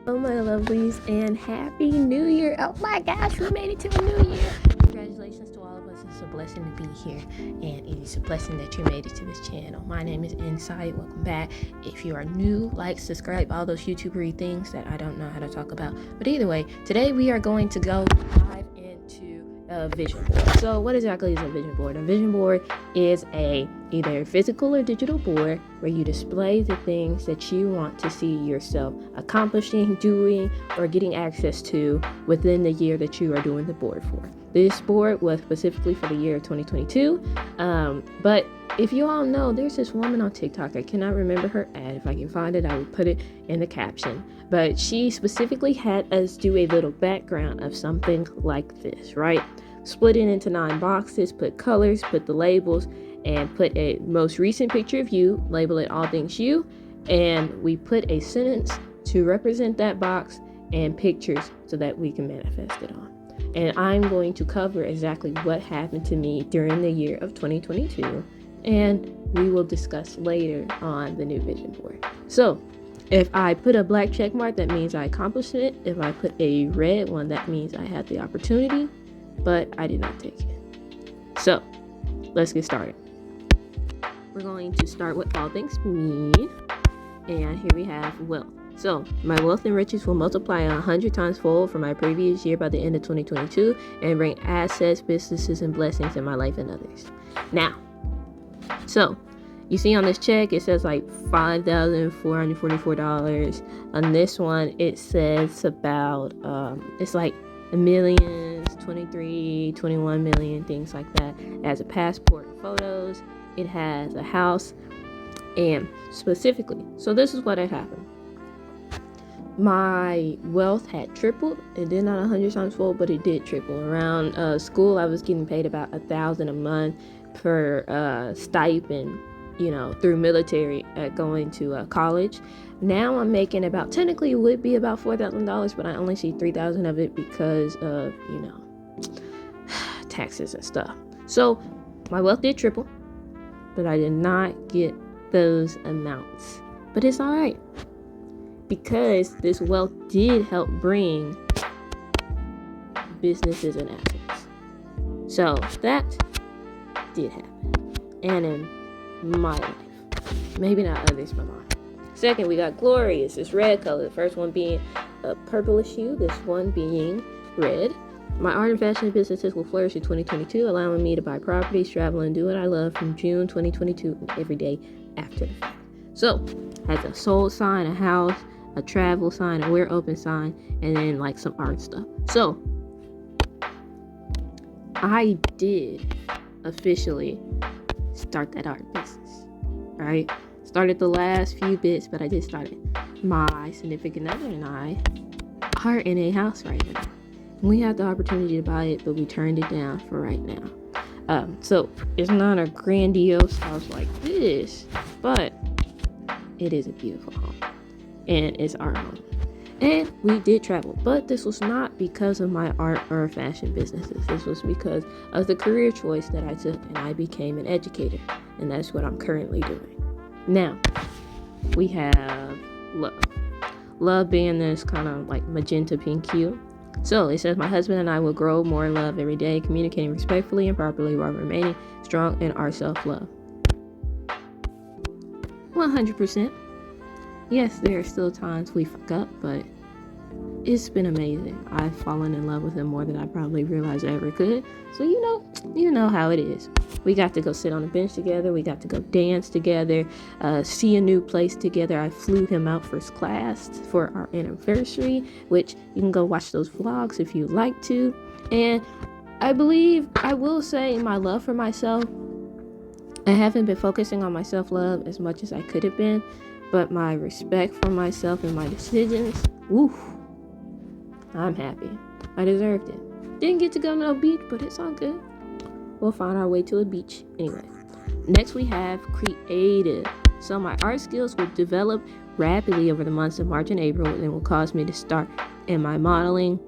Oh my lovelies, and happy new year. Oh my gosh, we made it to a new year. Congratulations to all of us. It's a blessing to be here, and it is a blessing that you made it to this channel. My name is Insight. Welcome back. If you are new, like, subscribe, all those YouTubery things that I don't know how to talk about. But either way, today we are going to go dive into a vision board. So what exactly is a vision board? A vision board is either physical or digital board where you display the things that you want to see yourself accomplishing, doing, or getting access to within the year that you are doing the board for. This board was specifically for the year of 2022, but if you all know, there's this woman on TikTok, I cannot remember her ad. If I can find it, I will put it in the caption. But she specifically had us do a little background of something like this, right? Split it into 9 boxes, put colors, put the labels, and put a most recent picture of you, label it all things you, and we put a sentence to represent that box and pictures so that we can manifest it on. And I'm going to cover exactly what happened to me during the year of 2022, and we will discuss later on the new vision board. So if I put a black check mark, that means I accomplished it. If I put a red one, that means I had the opportunity, but I did not take it. So let's get started. We're going to start with all things me, and here we have wealth. So my wealth and riches will multiply 100 times fold from my previous year by the end of 2022 and bring assets, businesses, and blessings in my life and others. Now, so you see on this check, it says like $5,444. On this one, it says about, it's like millions, 23, 21 million, things like that. It has a passport, photos. It has a house, and specifically, so this is what had happened. My wealth had tripled. It did not 100 times fold, but it did triple. Around school, I was getting paid about $1,000 a month per stipend, through military going to college. Now I'm making about, technically it would be about $4,000, but I only see $3,000 of it because of, taxes and stuff. So my wealth did triple, but I did not get those amounts. But it's all right, because this wealth did help bring businesses and assets. So that did happen. And in my life, maybe not others, but mine. Second, we got glorious, this red color. The first one being a purplish hue, this one being red. My art and fashion businesses will flourish in 2022, allowing me to buy properties, travel, and do what I love from June 2022 and every day after the fact. So, has a sold sign, a house, a travel sign, a we're open sign, and then like some art stuff. So, I did officially start that art business, right? Started the last few bits, but I did start it. My significant other and I are in a house right now. We had the opportunity to buy it, but we turned it down for right now. So it's not a grandiose house like this, but it is a beautiful home, and it's our home. And we did travel, but this was not because of my art or fashion businesses. This was because of the career choice that I took, and I became an educator, and that's what I'm currently doing. Now, we have love. Love being this kind of like magenta pink hue. So it says, my husband and I will grow more in love every day, communicating respectfully and properly while remaining strong in our self-love. 100%. Yes, there are still times we fuck up, but it's been amazing. I've fallen in love with him more than I probably realized I ever could. So you know how it is. We got to go sit on a bench together. We got to go dance together, see a new place together. I flew him out first class for our anniversary, which you can go watch those vlogs if you'd like to. And I believe, I will say, my love for myself, I haven't been focusing on my self-love as much as I could have been, but my respect for myself and my decisions, woof, I'm happy. I deserved it. Didn't get to go to no beach, but it's all good. We'll find our way to a beach anyway. Next, we have creative. So my art skills will develop rapidly over the months of March and April, and will cause me to start in my modeling,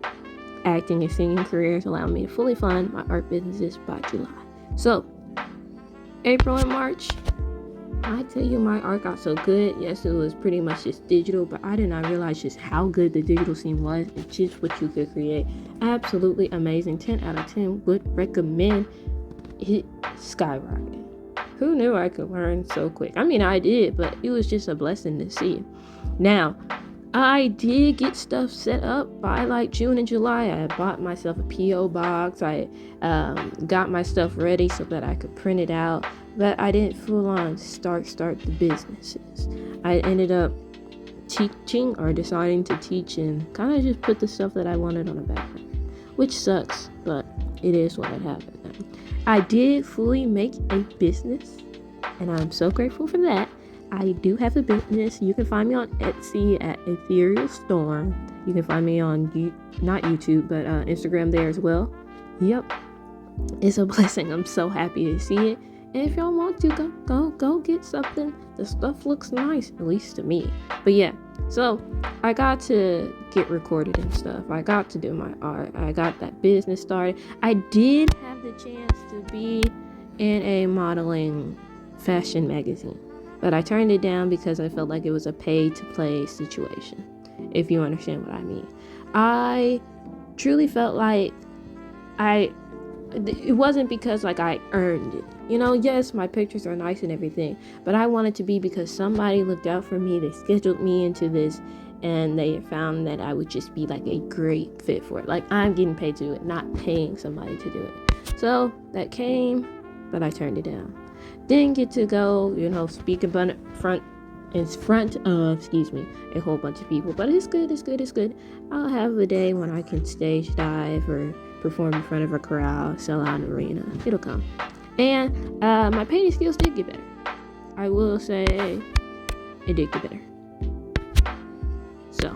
acting, and singing careers, allowing me to fully fund my art businesses by July. So April and March, I tell you, my art got so good. Yes, it was pretty much just digital, but I did not realize just how good the digital scene was and just what you could create. Absolutely amazing. 10 out of 10 would recommend. It skyrocketed. Who knew I could learn so quick? I mean, I did, but it was just a blessing to see. Now, I did get stuff set up by like June and July. I bought myself a P.O. box. I got my stuff ready so that I could print it out. But I didn't full on start the businesses. I ended up teaching or deciding to teach and kind of just put the stuff that I wanted on the back burner, which sucks, but it is what had happened now. I did fully make a business, and I'm so grateful for that. I do have a business. You can find me on Etsy at Ethereal Storm. You can find me on not YouTube, but Instagram there as well. Yep, it's a blessing. I'm so happy to see it. And if y'all want to, go get something. The stuff looks nice, at least to me. But yeah, so I got to get recorded and stuff. I got to do my art. I got that business started. I did have the chance to be in a modeling fashion magazine, but I turned it down because I felt like it was a pay-to-play situation, if you understand what I mean. I truly felt like it wasn't because like I earned it. You know, yes, my pictures are nice and everything, but I wanted to be because somebody looked out for me. They scheduled me into this, and they found that I would just be like a great fit for it. Like, I'm getting paid to do it, not paying somebody to do it. So that came, but I turned it down. Didn't get to go, speak in front of, a whole bunch of people. But it's good. I'll have a day when I can stage dive or perform in front of a crowd, sell out an arena. It'll come. And my painting skills did get better. I will say it did get better. So,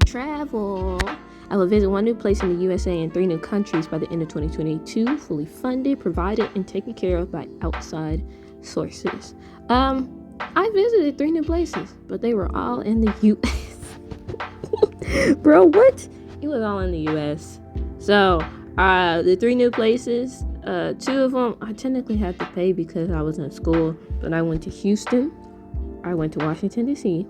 travel. I will visit 1 new place in the USA and 3 new countries by the end of 2022, fully funded, provided, and taken care of by outside sources. I visited 3 new places, but they were all in the US. Bro, what? It was all in the US. So, the 3 new places, 2 of them I technically had to pay because I was in school, but I went to Houston, I went to Washington, D.C.,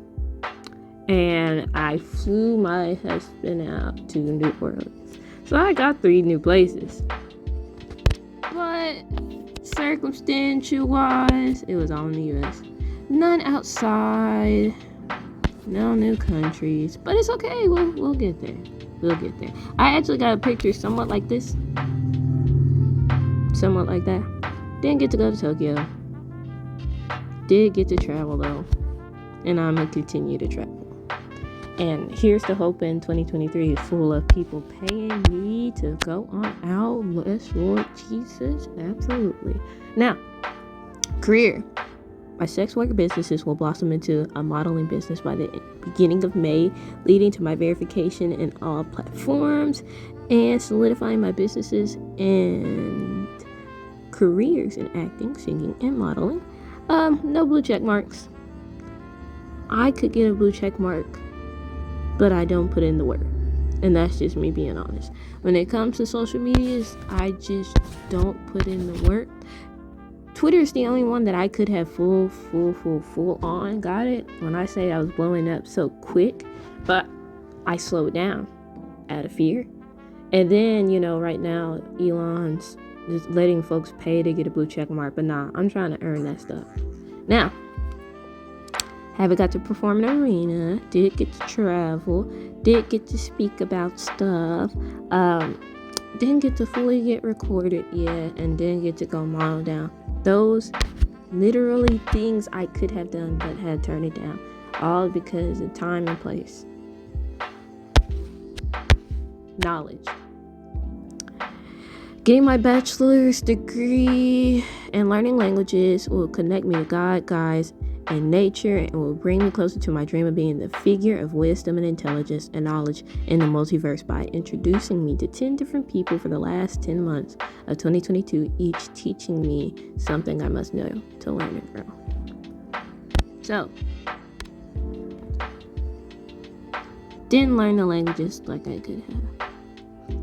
and I flew my husband out to New Orleans. So I got 3 new places. But circumstantial-wise, it was all in the U.S. None outside. No new countries. But it's okay. We'll get there. I actually got a picture somewhat like this. Somewhat like that. Didn't get to go to Tokyo. Did get to travel, though. And I'm going to continue to travel. And here's the hope in 2023 is full of people paying me to go on out. Bless Lord Jesus. Absolutely. Now, career. My sex work businesses will blossom into a modeling business by the beginning of May, leading to my verification in all platforms and solidifying my businesses and careers in acting, singing, and modeling. No blue check marks. I could get a blue check mark, but I don't put in the work. And that's just me being honest. When it comes to social medias, I just don't put in the work. Twitter is the only one that I could have full on got it when I say I was blowing up so quick, but I slowed down out of fear. And then, right now, Elon's just letting folks pay to get a blue check mark, but nah, I'm trying to earn that stuff. Now, haven't got to perform in an arena, did get to travel, did get to speak about stuff, didn't get to fully get recorded yet, and didn't get to go model down. Those literally things I could have done but had turned it down, all because of time and place. Knowledge. Getting my bachelor's degree and learning languages will connect me to God, guys, and nature, and will bring me closer to my dream of being the figure of wisdom and intelligence and knowledge in the multiverse by introducing me to 10 different people for the last 10 months of 2022, each teaching me something I must know to learn and grow. So, didn't learn the languages like I could have.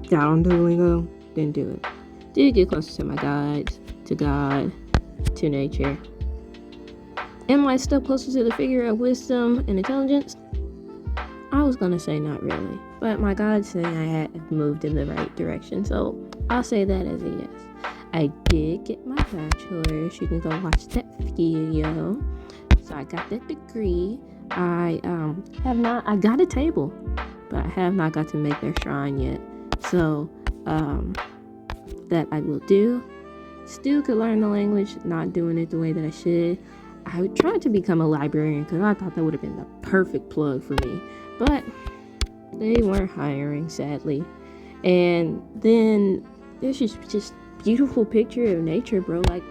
Got on Duolingo, didn't do it. Did get closer to my guides, to God, to nature. Am I a step closer to the figure of wisdom and intelligence? I was gonna say not really, but my God saying I had moved in the right direction, so I'll say that as a yes. I did get my bachelor's. You can go watch that video. So I got that degree. I got a table, but I have not got to make their shrine yet. So that I will do. Still could learn the language, not doing it the way that I should. I tried to become a librarian because I thought that would have been the perfect plug for me, but they weren't hiring, sadly. And then there's just beautiful picture of nature, bro. Like,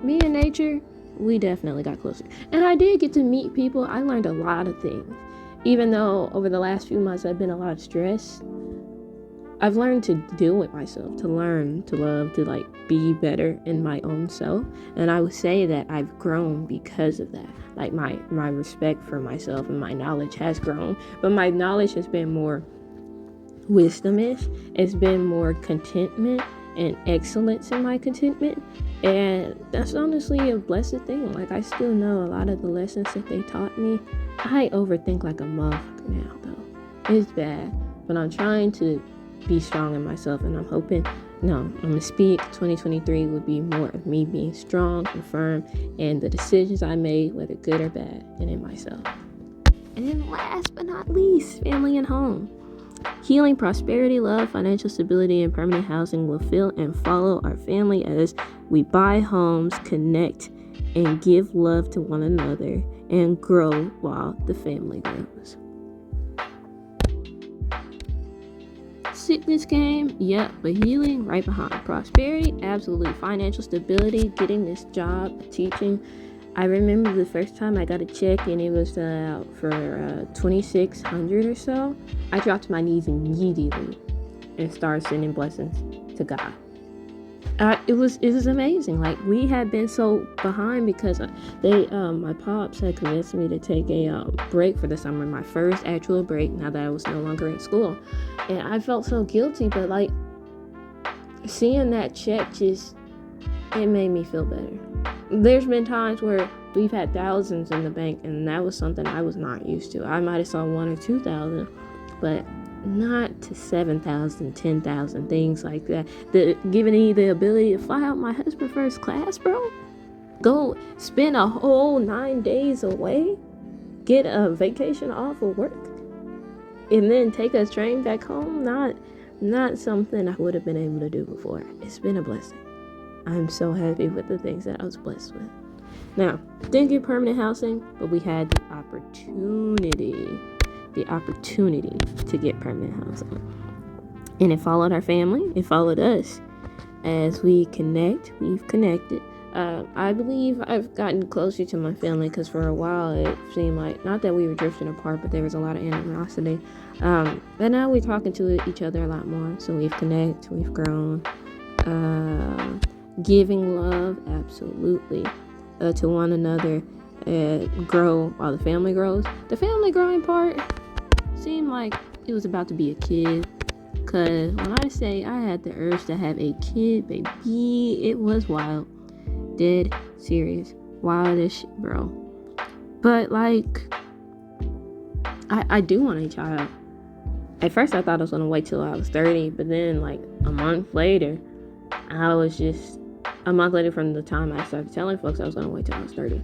me and nature, we definitely got closer. And I did get to meet people. I learned a lot of things. Even though over the last few months I've been a lot of stress, I've learned to deal with myself, to learn, to love, to like be better in my own self. And I would say that I've grown because of that. Like my respect for myself and my knowledge has grown, but my knowledge has been more wisdom-ish. It's been more contentment and excellence in my contentment. And that's honestly a blessed thing. Like, I still know a lot of the lessons that they taught me. I overthink like a motherfucker now, though. It's bad, but I'm trying to be strong in myself, and I'm hoping, I'm gonna speak 2023 would be more of me being strong and firm in the decisions I made, whether good or bad, and in myself. And then last but not least, family and home. Healing, prosperity, love, financial stability, and permanent housing will fill and follow our family as we buy homes, connect, and give love to one another, and grow while the family grows. Sickness came, but healing right behind. Prosperity, absolutely. Financial stability, getting this job, teaching. I remember the first time I got a check and it was for $2,600 or so. I dropped my knees immediately and started sending blessings to God. It was amazing. Like, we had been so behind because my pops had convinced me to take a break for the summer, my first actual break now that I was no longer in school. And I felt so guilty, but like seeing that check it made me feel better. There's been times where we've had thousands in the bank, and that was something I was not used to. I might have saw 1,000 or 2,000, but not to 7,000, 10,000, things like that. Giving me the ability to fly out my husband first class, bro. Go spend a whole 9 days away, get a vacation off of work, and then take a train back home. Not something I would have been able to do before. It's been a blessing. I'm so happy with the things that I was blessed with. Now, didn't get permanent housing, but we had the opportunity to get permanent housing. And it followed our family. It followed us. As we've connected. I believe I've gotten closer to my family because for a while it seemed like, not that we were drifting apart, but there was a lot of animosity. But now we're talking to each other a lot more. So we've connected, we've grown. Giving love, absolutely, to one another, grow while the family grows. The family growing part seemed like it was about to be a kid, because when I say I had the urge to have a kid, baby, it was wild. Dead serious. Wild as shit, bro. But like, I do want a child. At first I thought I was gonna wait till I was 30, but then like a month later from the time I started telling folks I was gonna wait till I was 30,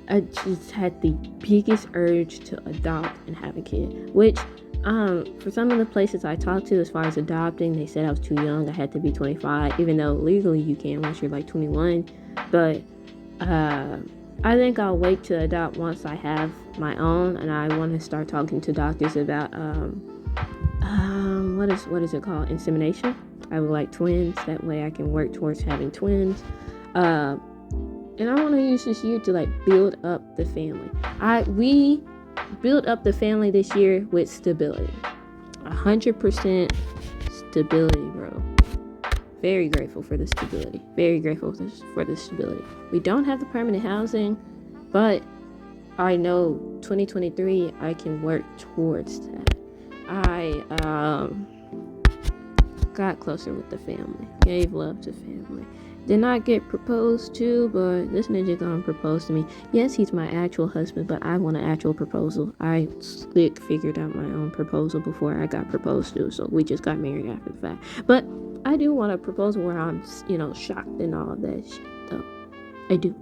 I just had the biggest urge to adopt and have a kid, which for some of the places I talked to as far as adopting, they said I was too young. I had to be 25, even though legally you can once you're like 21. But I think I'll wait to adopt once I have my own, and I want to start talking to doctors about what is it called, insemination. I would like twins. That way I can work towards having twins. And I want to use this year to like build up the family. We built up the family this year with stability. 100% stability, bro. Very grateful for the stability. Very grateful for the stability. We don't have the permanent housing, but I know 2023 I can work towards that. I got closer with the family, gave love to family, Did not get proposed to, but this nigga gonna propose to me. Yes, he's my actual husband, but I want an actual proposal. I slick figured out my own proposal before I got proposed to, so we just got married after the fact. But I do want a proposal where I'm, shocked and all of that shit, though. I do.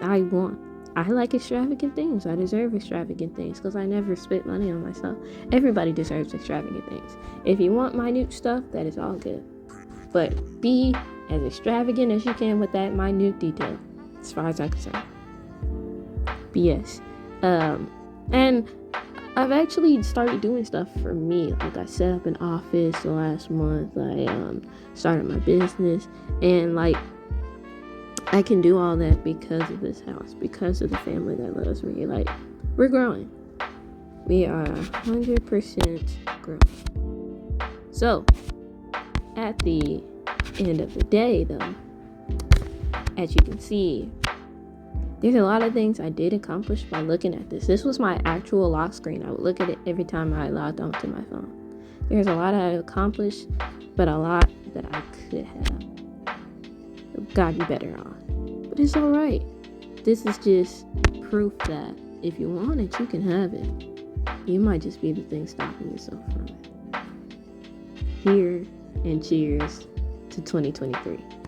I like extravagant things. I deserve extravagant things because I never spent money on myself. Everybody deserves extravagant things. If you want minute stuff, that is all good. But be as extravagant as you can with that minute detail, as far as I'm concerned. BS. And I've actually started doing stuff for me. Like I set up an office last month. I started my business, and like I can do all that because of this house, because of the family that loves me. Like, we're growing. We are 100% growing. So, at the end of the day, though, as you can see, there's a lot of things I did accomplish by looking at this. This was my actual lock screen. I would look at it every time I logged onto my phone. There's a lot I accomplished, but a lot that I could have gotten better on. But it's alright. This is just proof that if you want it, you can have it. You might just be the thing stopping yourself from it. Here and cheers to 2023.